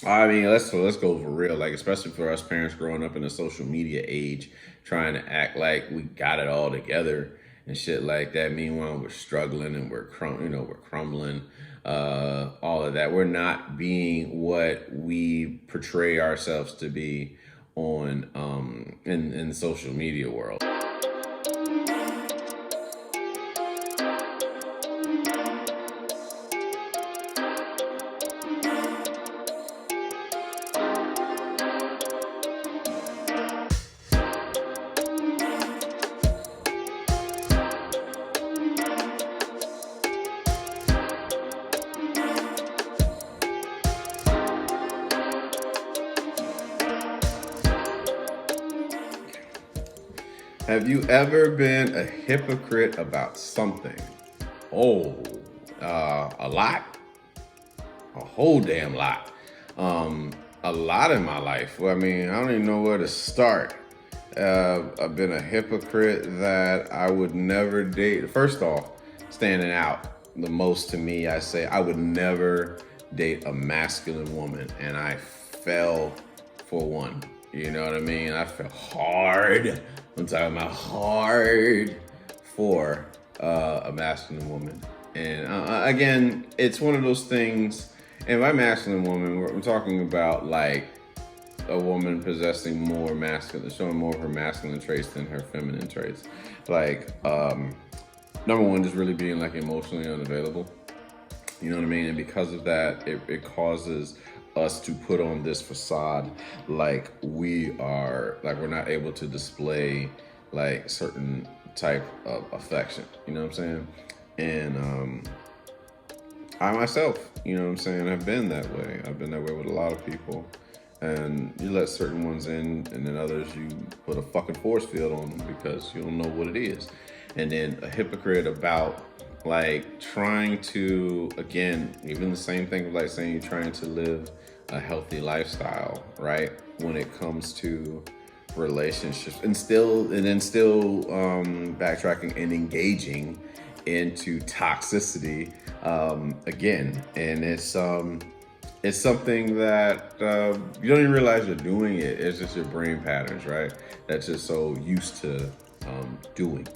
I mean, let's go for real. Like, especially for us parents growing up in the social media age, trying to act like we got it all together and shit like that. Meanwhile, we're struggling and we're crumbling. All of that. We're not being what we portray ourselves to be on in the social media world. Have you ever been a hypocrite about something? Oh, a lot, a whole damn lot. A lot in my life. Well, I mean, I don't even know where to start. I've been a hypocrite that I would never date. First off, standing out the most to me, I say I would never date a masculine woman, and I fell for one. You know what I mean? I fell hard. I'm talking about hard for a masculine woman. And again, it's one of those things. And by masculine woman, we're talking about like a woman possessing more masculine, showing more of her masculine traits than her feminine traits. Like, number one, just really being like emotionally unavailable. You know what I mean? And because of that, it causes us to put on this facade like we're not able to display like certain type of affection. You know what I'm saying? And I myself, you know what I'm saying, I've been that way. I've been that way with a lot of people. And you let certain ones in, and then others you put a fucking force field on them because you don't know what it is. And then a hypocrite about like trying to, again, even the same thing with like saying you're trying to live a healthy lifestyle, right? When it comes to relationships, and then still backtracking and engaging into toxicity again. And it's something that you don't even realize you're doing it. It's just your brain patterns, right? That's just so used to doing.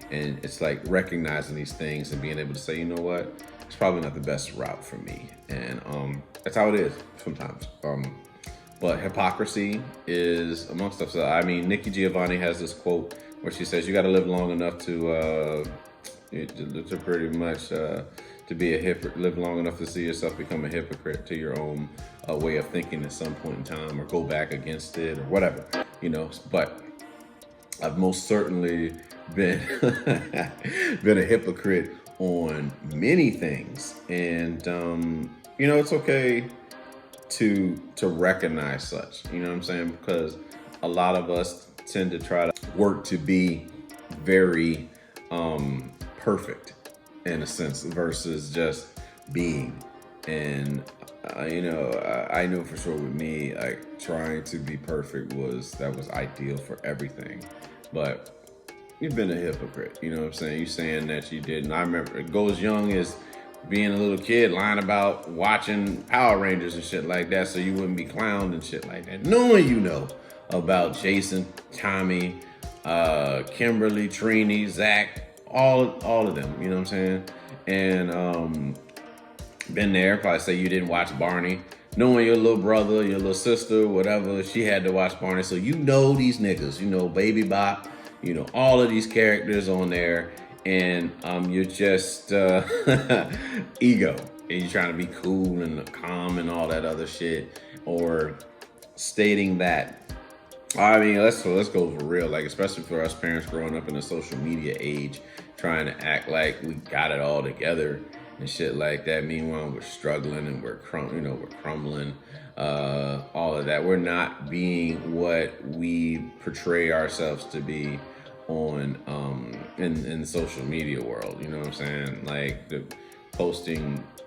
And it's like recognizing these things and being able to say, you know what, it's probably not the best route for me. And that's how it is sometimes. But hypocrisy is amongst us. I mean, Nikki Giovanni has this quote where she says, you got to live long enough to pretty much to be a hypocrite, live long enough to see yourself become a hypocrite to your own way of thinking at some point in time, or go back against it or whatever, you know. But I've most certainly been been a hypocrite on many things. And you know, it's okay to recognize such, you know what I'm saying? Because a lot of us tend to try to work to be very perfect in a sense versus just being. And you know, I know for sure with me, like trying to be perfect was ideal for everything. But you've been a hypocrite, you know what I'm saying? You saying that you didn't. I remember it goes young as being a little kid lying about watching Power Rangers and shit like that so you wouldn't be clowned and shit like that. Knowing you know about Jason, Tommy, Kimberly, Trini, Zach, all of them, you know what I'm saying? And been there, probably say you didn't watch Barney. Knowing your little brother, your little sister, whatever, she had to watch Barney. So you know these niggas, you know Baby Bop, you know all of these characters on there. And you're just ego. And you're trying to be cool and calm and all that other shit. Or stating that, I mean, let's go for real. Like, especially for us parents growing up in the social media age, trying to act like we got it all together and shit like that. Meanwhile, we're struggling and we're crumbling. All of that. We're not being what we portray ourselves to be on in the social media world. You know what I'm saying? Like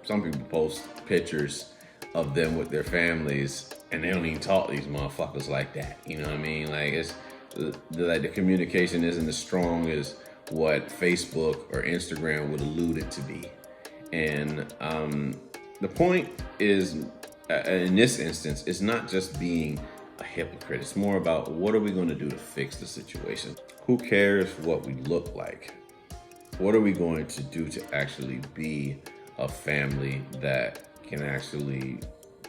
some people post pictures of them with their families, and they don't even talk to these motherfuckers like that. You know what I mean? Like, it's like the communication isn't as strong as what Facebook or Instagram would allude it to be. And the point is, in this instance, it's not just being a hypocrite. It's more about what are we going to do to fix the situation? Who cares what we look like? What are we going to do to actually be a family that can actually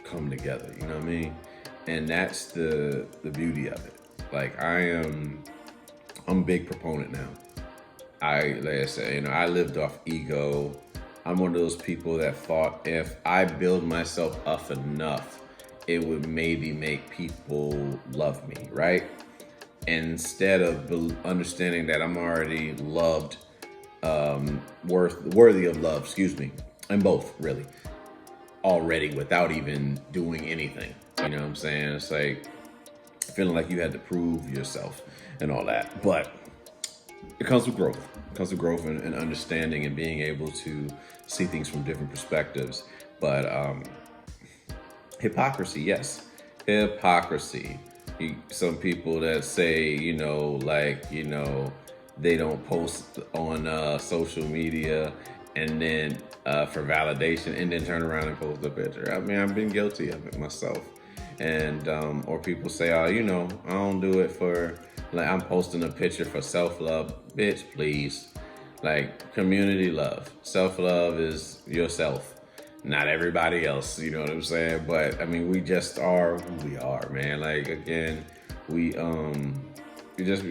come together? You know what I mean? And that's the beauty of it. Like I'm a big proponent now. Like I said, I lived off ego. I'm one of those people that thought if I build myself up enough, it would maybe make people love me, right? Instead of understanding that I'm already loved, worthy of love, and both really already without even doing anything. You know what I'm saying? It's like feeling like you had to prove yourself and all that, but it comes with growth. It comes with growth and understanding and being able to see things from different perspectives. But hypocrisy, yes, hypocrisy. Some people that say, they don't post on social media and then for validation and then turn around and post a picture. I mean, I've been guilty of it myself. And or people say, I don't do it for, like, I'm posting a picture for self-love. Bitch, please. Like, community love. Self-love is yourself, not everybody else. You know what I'm saying? But I mean, we just are who we are, man. Like, again, we're just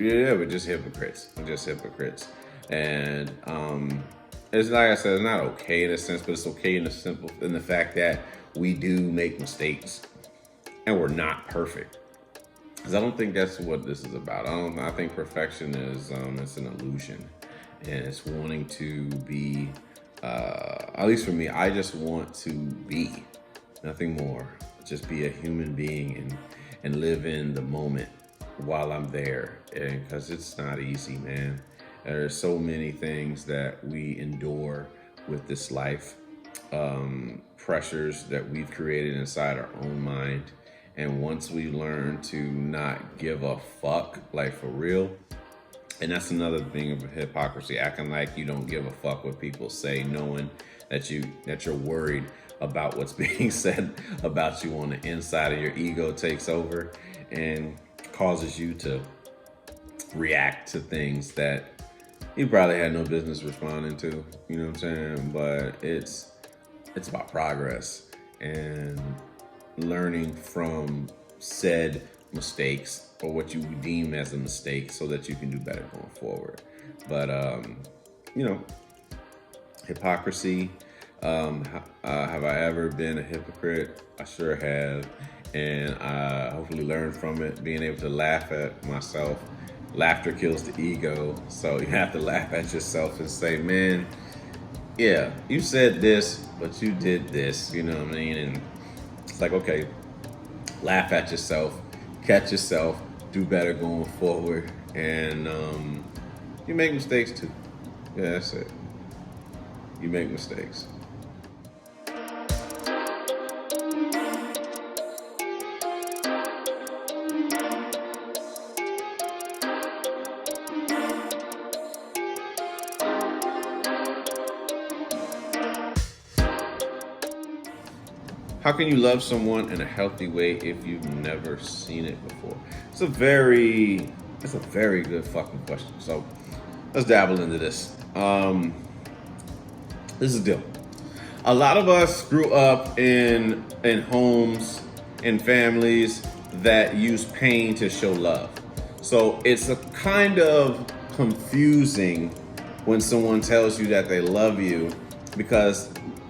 hypocrites. We're just hypocrites. And it's like I said, it's not okay in a sense, but it's okay in the fact that we do make mistakes and we're not perfect. Because I don't think that's what this is about. I think perfection is it's an illusion, and it's wanting to be. At least for me, I just want to be, nothing more. Just be a human being and live in the moment while I'm there. And because it's not easy, man. There's so many things that we endure with this life, pressures that we've created inside our own mind. And once we learn to not give a fuck, like for real, and that's another thing of hypocrisy, acting like you don't give a fuck what people say, knowing that you're worried about what's being said about you on the inside, and your ego takes over and causes you to react to things that you probably had no business responding to. You know what I'm saying? But it's about progress and learning from said mistakes, or what you deem as a mistake, so that you can do better going forward. But hypocrisy, have I ever been a hypocrite? I sure have, and I hopefully learned from it, being able to laugh at myself. Laughter kills the ego, so you have to laugh at yourself and say, man, yeah, you said this, but you did this, you know what I mean? And it's like, okay, laugh at yourself, catch yourself, do better going forward. And you make mistakes too. Yeah, that's it. You make mistakes. How can you love someone in a healthy way if you've never seen it before? It's a very good fucking question. So let's dabble into this. This is the deal. A lot of us grew up in homes and families that use pain to show love. So it's a kind of confusing when someone tells you that they love you, because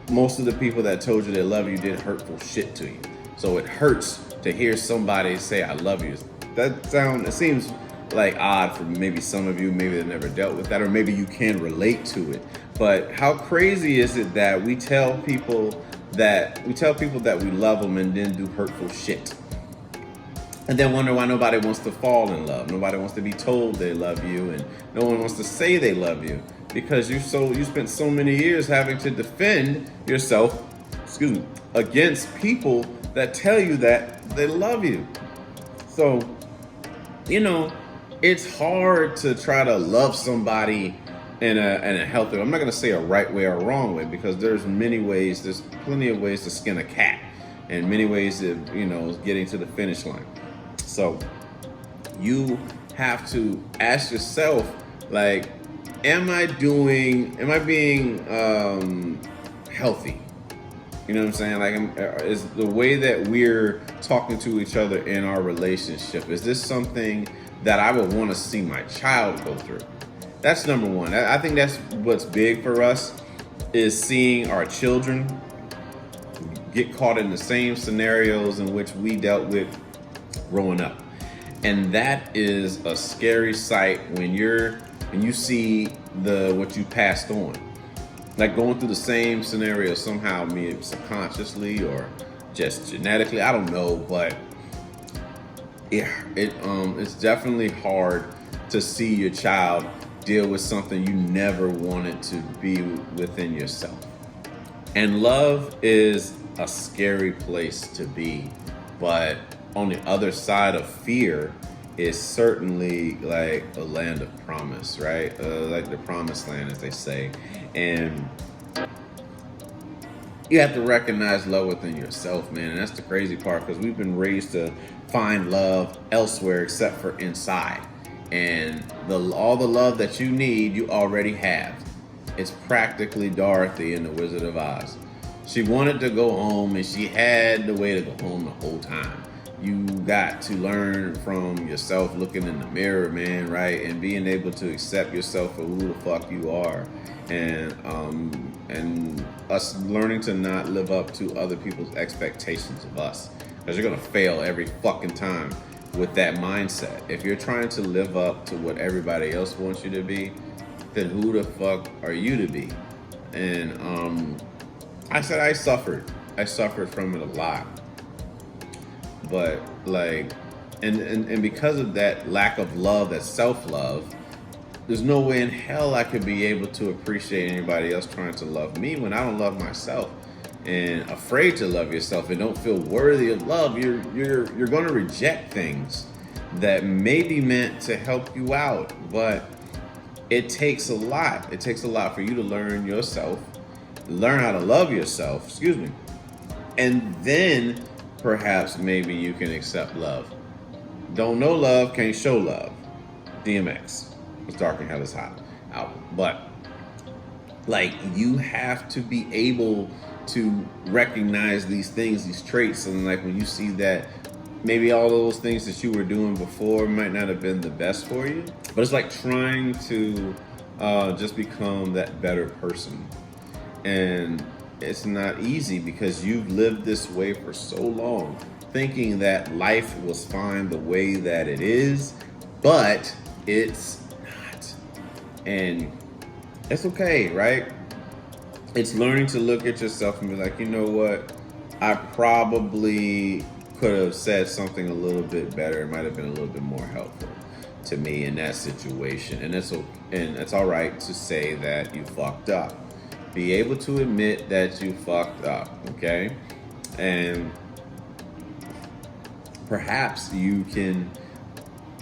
most of the people that told you they love you did hurtful shit to you. So it hurts to hear somebody say, I love you. It seems like odd for maybe some of you, maybe they've never dealt with that, or maybe you can relate to it. But how crazy is it that we tell people that we love them and then do hurtful shit? And then wonder why nobody wants to fall in love. Nobody wants to be told they love you, and no one wants to say they love you. Because you spent so many years having to defend yourself, against people that tell you that they love you. So, it's hard to try to love somebody in a healthy way. I'm not going to say a right way or a wrong way, because there's plenty of ways to skin a cat. in many ways, getting to the finish line. So you have to ask yourself, like, am I being healthy? You know what I'm saying? Like, is the way that we're talking to each other in our relationship, is this something that I would want to see my child go through? That's number one. I think that's what's big for us, is seeing our children get caught in the same scenarios in which we dealt with growing up. And that is a scary sight when you see what you passed on. Like going through the same scenario somehow, maybe subconsciously or just genetically, I don't know, but yeah, it's definitely hard to see your child deal with something you never wanted to be within yourself. And love is a scary place to be, but on the other side of fear is certainly like a land of promise, right? Like the promised land, as they say. And you have to recognize love within yourself, man. And that's the crazy part, because we've been raised to find love elsewhere except for inside. And all the love that you need, you already have. It's practically Dorothy in The Wizard of Oz. She wanted to go home, and she had the way to go home the whole time. You got to learn from yourself, looking in the mirror, man, right? And being able to accept yourself for who the fuck you are. And us learning to not live up to other people's expectations of us. Because you're going to fail every fucking time with that mindset. If you're trying to live up to what everybody else wants you to be, then who the fuck are you to be? And I suffered from it a lot. But like, and because of that lack of love, that self-love, there's no way in hell I could be able to appreciate anybody else trying to love me when I don't love myself. And afraid to love yourself and don't feel worthy of love, you're going to reject things that may be meant to help you out. But it takes a lot. It takes a lot for you to learn yourself, learn how to love yourself, and then perhaps maybe you can accept love. Don't know love, can't show love. DMX. It's Dark and Hell is Hot album. But like, you have to be able to recognize these things, these traits, and like when you see that maybe all those things that you were doing before might not have been the best for you, but it's like trying to just become that better person. And it's not easy, because you've lived this way for so long, thinking that life was fine the way that it is, but it's not. And it's okay, right? It's learning to look at yourself and be like, you know what? I probably could have said something a little bit better. It might have been a little bit more helpful to me in that situation. And it's all right to say that you fucked up. Be able to admit that you fucked up, okay? And perhaps you can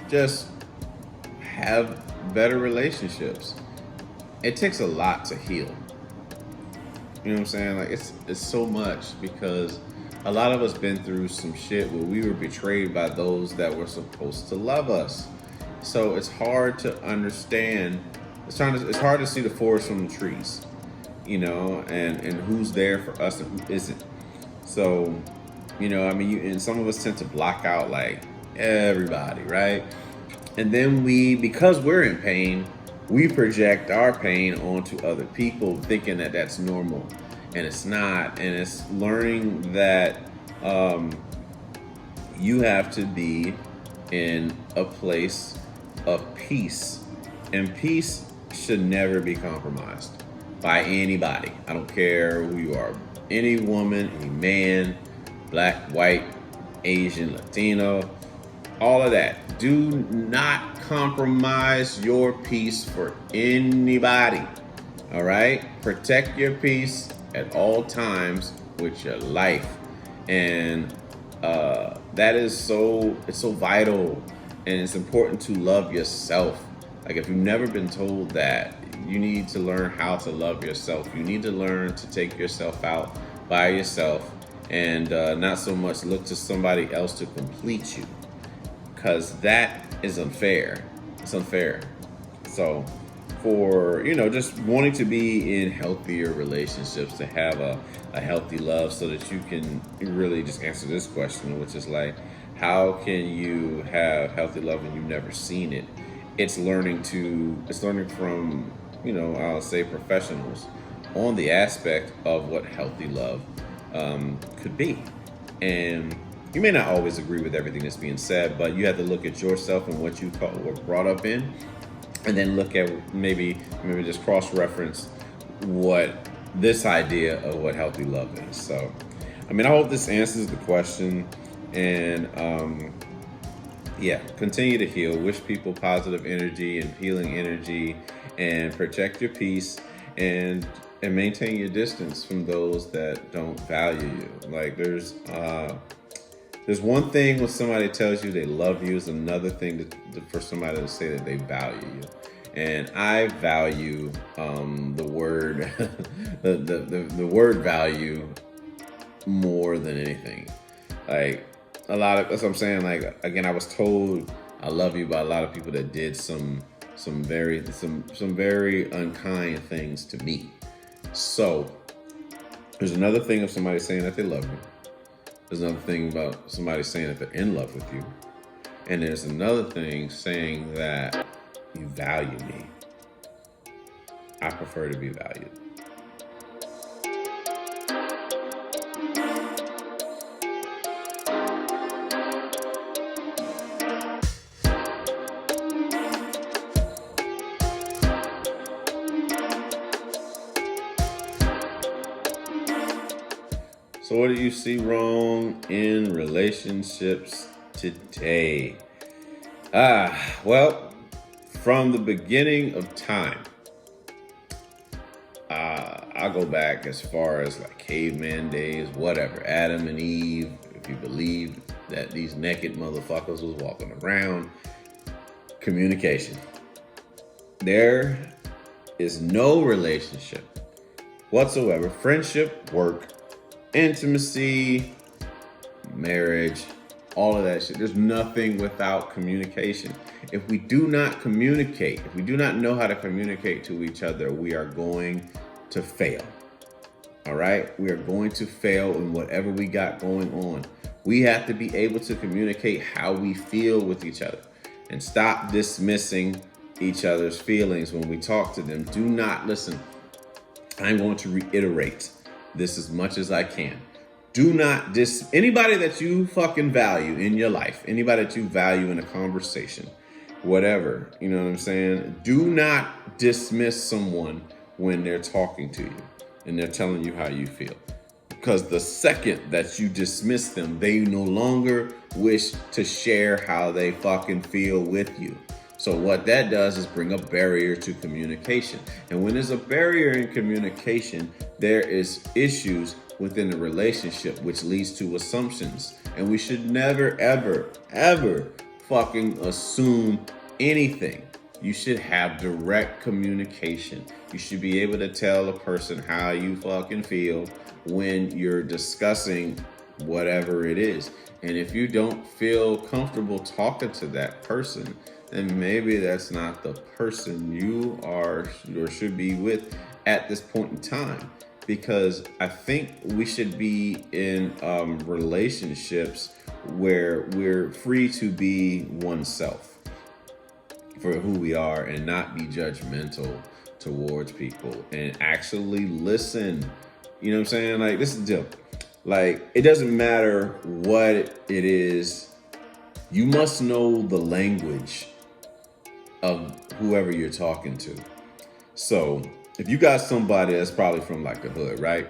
just have better relationships. It takes a lot to heal. You know what I'm saying? Like, it's so much, because a lot of us been through some shit where we were betrayed by those that were supposed to love us. So it's hard to understand. It's hard to see the forest from the trees, and who's there for us and who isn't. So, and some of us tend to block out like everybody, right? And then because we're in pain, we project our pain onto other people, thinking that that's normal, and it's not. And it's learning that you have to be in a place of peace, and peace should never be compromised by anybody. I don't care who you are, any woman, any man, black, white, Asian, Latino, all of that. Do not compromise your peace for anybody. All right? Protect your peace at all times with your life. And that is it's so vital, and it's important to love yourself. Like, if you've never been told that, you need to learn how to love yourself. You need to learn to take yourself out by yourself and not so much look to somebody else to complete you, because that is unfair. It's unfair. So for, just wanting to be in healthier relationships, to have a healthy love, so that you can really just answer this question, which is like, how can you have healthy love when you've never seen it? It's learning from, I'll say, professionals on the aspect of what healthy love could be. And you may not always agree with everything that's being said, but you have to look at yourself and what you were brought up in, and then look at maybe just cross-reference what this idea of what healthy love is. So, I hope this answers the question. And continue to heal. Wish people positive energy and healing energy, and protect your peace, and maintain your distance from those that don't value you. Like, there's one thing when somebody tells you they love you, is another thing for somebody to say that they value you. And I value the word the word value more than anything. Like, that's what I'm saying. Like, again, I was told I love you by a lot of people that did some very unkind things to me. So there's another thing of somebody saying that they love you. There's another thing about somebody saying that they're in love with you. And there's another thing saying that you value me. I prefer to be valued. So what do you see wrong in relationships today? Well, from the beginning of time, I'll go back as far as like caveman days, whatever, Adam and Eve, if you believe that these naked motherfuckers was walking around. Communication. There is no relationship whatsoever, friendship, work, intimacy, marriage, all of that shit. There's nothing without communication. If we do not communicate, if we do not know how to communicate to each other, we are going to fail. All right? We are going to fail in whatever we got going on. We have to be able to communicate how we feel with each other, and stop dismissing each other's feelings when we talk to them. Do not listen. I'm going to reiterate this as much as I can. Do not anybody that you fucking value in your life, anybody that you value in a conversation, whatever, you know what I'm saying? Do not dismiss someone when they're talking to you and they're telling you how you feel. Because the second that you dismiss them, they no longer wish to share how they fucking feel with you. So what that does is bring a barrier to communication. And when there's a barrier in communication, there is issues within the relationship, which leads to assumptions. And we should never, ever, ever fucking assume anything. You should have direct communication. You should be able to tell a person how you fucking feel when you're discussing whatever it is. And if you don't feel comfortable talking to that person, then maybe that's not the person you are or should be with at this point in time. Because I think we should be in relationships where we're free to be oneself for who we are, and not be judgmental towards people, and actually listen. You know what I'm saying? Like, this is the deal. Like, it doesn't matter what it is. You must know the language of whoever you're talking to. So if you got somebody that's probably from like the hood, right?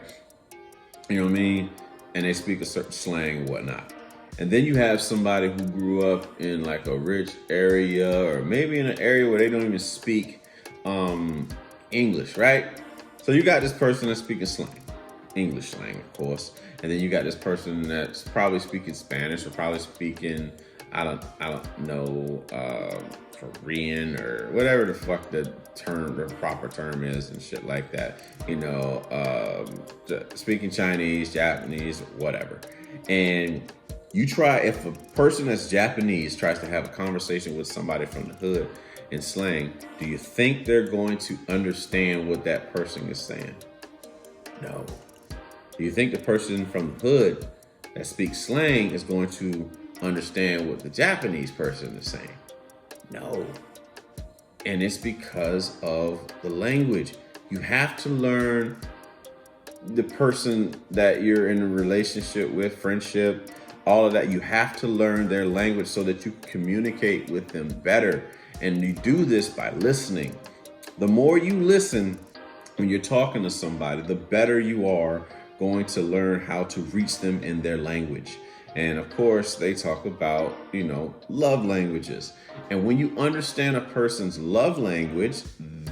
You know what I mean? And they speak a certain slang and whatnot. And then you have somebody who grew up in like a rich area, or maybe in an area where they don't even speak English, right? So you got this person that's speaking slang, English slang, of course. And then you got this person that's probably speaking Spanish, or probably speaking, I don't know, Korean or whatever the fuck the proper term is and shit like that. Speaking Chinese, Japanese, whatever. And if a person that's Japanese tries to have a conversation with somebody from the hood in slang, do you think they're going to understand what that person is saying? No. Do you think the person from the hood that speaks slang is going to understand what the Japanese person is saying? No. And it's because of the language. You have to learn the person that you're in a relationship with, friendship, all of that. You have to learn their language so that you can communicate with them better. And you do this by listening. The more you listen when you're talking to somebody, the better you are going to learn how to reach them in their language. And of course, they talk about, love languages. And when you understand a person's love language,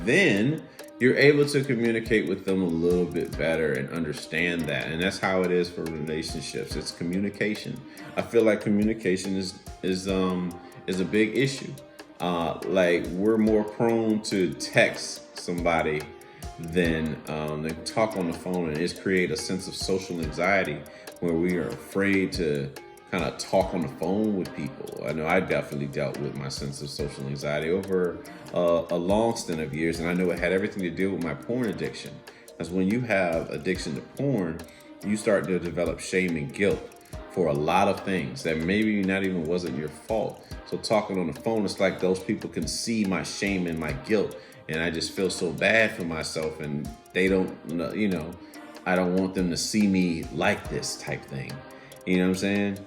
then you're able to communicate with them a little bit better and understand that. And that's how it is for relationships. It's communication. I feel like communication is a big issue. We're more prone to text somebody than talk on the phone, and it's create a sense of social anxiety where we are afraid to kind of talk on the phone with people. I know I definitely dealt with my sense of social anxiety over a long stint of years, and I know it had everything to do with my porn addiction. Because when you have addiction to porn, you start to develop shame and guilt for a lot of things that maybe not even wasn't your fault. So talking on the phone, it's like those people can see my shame and my guilt, and I just feel so bad for myself, and they don't, I don't want them to see me like this type thing. You know what I'm saying?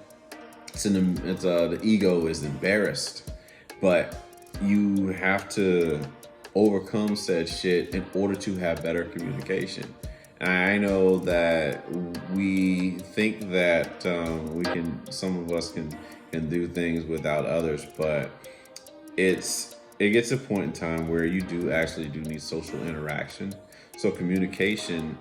The ego is embarrassed, but you have to overcome said shit in order to have better communication. And I know that we think that some of us can do things without others, but it gets a point in time where you do need social interaction. So communication,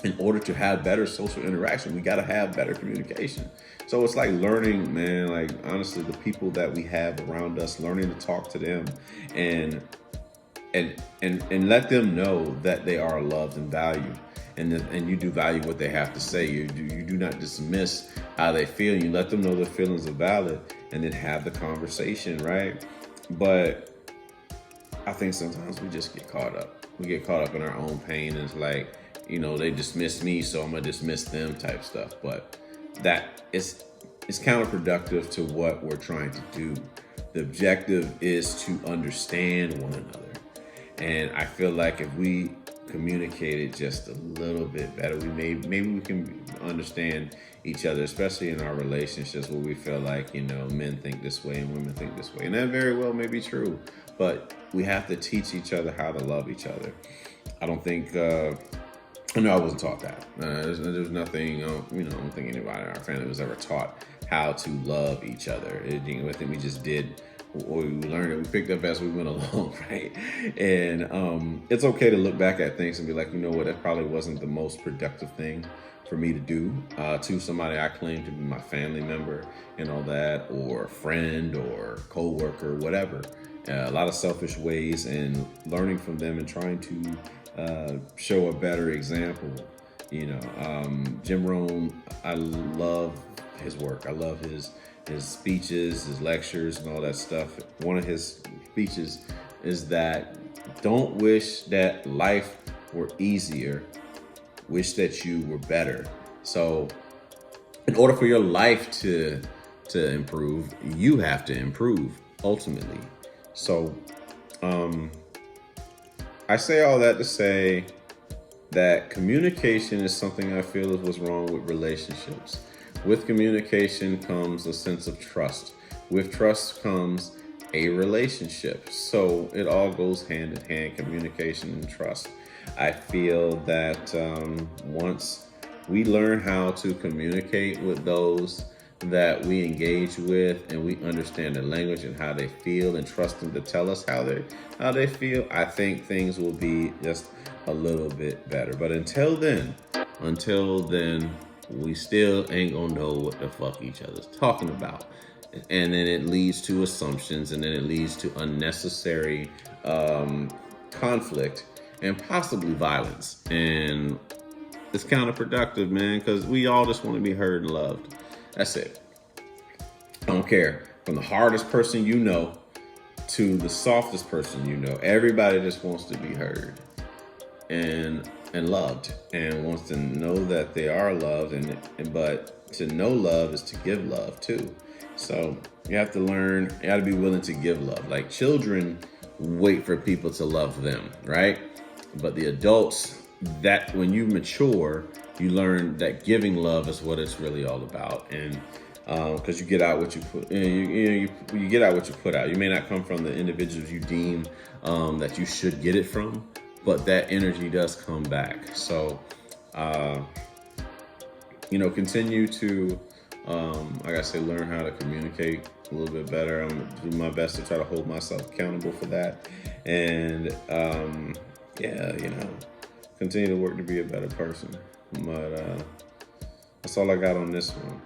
in order to have better social interaction, we got to have better communication. So it's like learning, man, like honestly, the people that we have around us, learning to talk to them and let them know that they are loved and valued, and you do value what they have to say. You do not dismiss how they feel. You let them know their feelings are valid, and then have the conversation, right? But I think sometimes we just get caught up. We get caught up in our own pain, and it's like, they dismiss me, so I'm gonna dismiss them type stuff. But that is counterproductive to what we're trying to do. The objective is to understand one another. And I feel like if we communicated just a little bit better, maybe we can understand each other, especially in our relationships where we feel like, men think this way and women think this way. And that very well may be true, but we have to teach each other how to love each other. I don't think, I wasn't taught that. There's nothing, I don't think anybody in our family was ever taught how to love each other. I think we just did what we learned, and we picked up as we went along, right? And it's okay to look back at things and be like, that probably wasn't the most productive thing for me to do to somebody I claim to be my family member and all that, or friend or co-worker, whatever. A lot of selfish ways, and learning from them and trying to show a better example. Jim Rohn, I love his work. I love his speeches, his lectures, and all that stuff. One of his speeches is that don't wish that life were easier, wish that you were better. So in order for your life to improve, you have to improve ultimately. So I say all that to say that communication is something I feel is what's wrong with relationships. With communication comes a sense of trust. With trust comes a relationship. So it all goes hand in hand, communication and trust. I feel that once we learn how to communicate with those that we engage with, and we understand their language and how they feel, and trust them to tell us how they feel, I think things will be just a little bit better. But until then, we still ain't gonna know what the fuck each other's talking about. and then it leads to assumptions, and then it leads to unnecessary conflict and possibly violence. And it's counterproductive, man, because we all just want to be heard and loved. That's it. I don't care. From the hardest person you know to the softest person you know, everybody just wants to be heard and loved, and wants to know that they are loved. But to know love is to give love too. So you have to learn. You got to be willing to give love. Like children wait for people to love them, right? But the adults, that when you mature, you learn that giving love is what it's really all about. And because you get out what you put, you get out what you put out. You may not come from the individuals you deem that you should get it from, but that energy does come back. So, continue to, like I say, learn how to communicate a little bit better. I'm gonna do my best to try to hold myself accountable for that, and continue to work to be a better person. But that's all I got on this one.